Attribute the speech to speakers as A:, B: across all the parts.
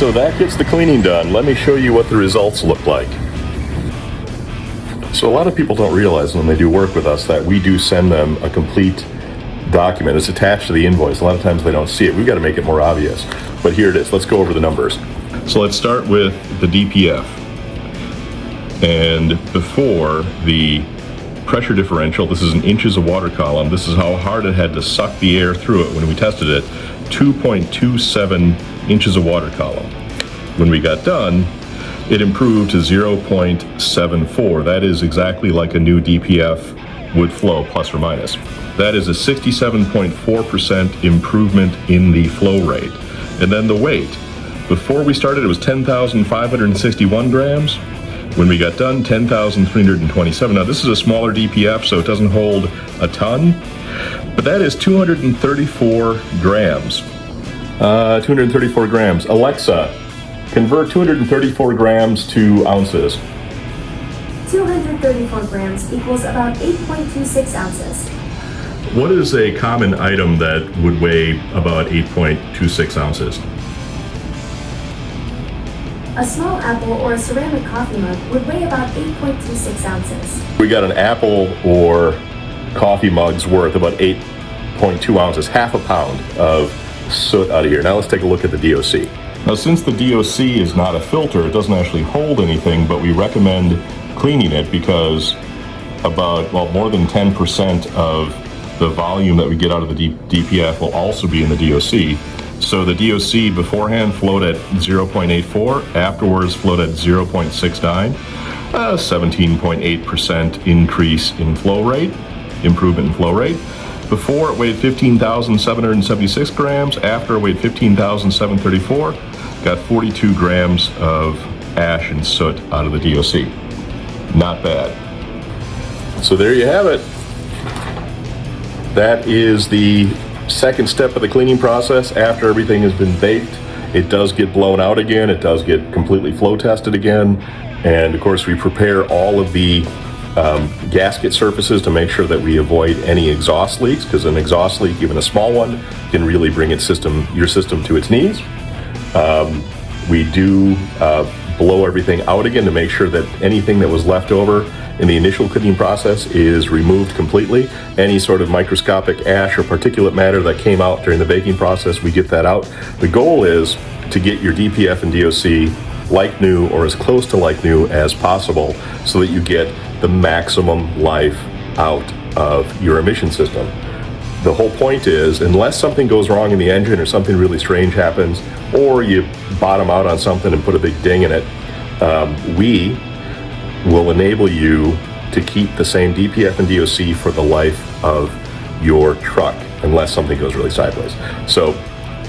A: So that gets the cleaning done. Let me show you what the results look like. So a lot of people don't realize when they do work with us that we do send them a complete document. It's attached to the invoice. A lot of times they don't see it. We've got to make it more obvious. But here it is. Let's go over the numbers. So let's start with the DPF. And before the pressure differential, this is in inches of water column. This is how hard it had to suck the air through it when we tested it. 2.27 inches of water column. When we got done, it improved to 0.74. That is exactly like a new DPF would flow, plus or minus. That is a 67.4% improvement in the flow rate. And then the weight. Before we started, it was 10,561 grams. When we got done, 10,327. Now this is a smaller DPF, so it doesn't hold a ton, but that is 234 grams. 234 grams. Alexa, convert 234 grams to ounces.
B: 234 grams equals about 8.26 ounces.
A: What is a common item that would weigh about 8.26 ounces?
B: A small apple or a ceramic coffee mug would weigh about 8.26 ounces.
A: We got an apple or coffee mug's worth about 8.2 ounces, half a pound of soot out of here. Now let's take a look at the DOC. Now since the DOC is not a filter, it doesn't actually hold anything, but we recommend cleaning it because about, well, more than 10% of the volume that we get out of the DPF will also be in the DOC. So the DOC beforehand flowed at 0.84, afterwards flowed at 0.69, 17.8% increase in flow rate, improvement in flow rate. Before it weighed 15,776 grams, after it weighed 15,734, got 42 grams of ash and soot out of the DOC. Not bad. So there you have it. That is the second step of the cleaning process. After everything has been baked, it does get blown out again. It does get completely flow tested again. And of course, we prepare all of the gasket surfaces to make sure that we avoid any exhaust leaks, because an exhaust leak, even a small one, can really bring your system to its knees. We do blow everything out again to make sure that anything that was left over in the initial cleaning process is removed completely. Any sort of microscopic ash or particulate matter that came out during the baking process, we get that out. The goal is to get your DPF and DOC like new or as close to like new as possible so that you get the maximum life out of your emission system. The whole point is, unless something goes wrong in the engine or something really strange happens, or you bottom out on something and put a big ding in it, we will enable you to keep the same DPF and DOC for the life of your truck, unless something goes really sideways. So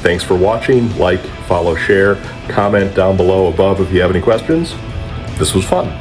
A: thanks for watching. Like, follow, share, comment down below above if you have any questions. This was fun.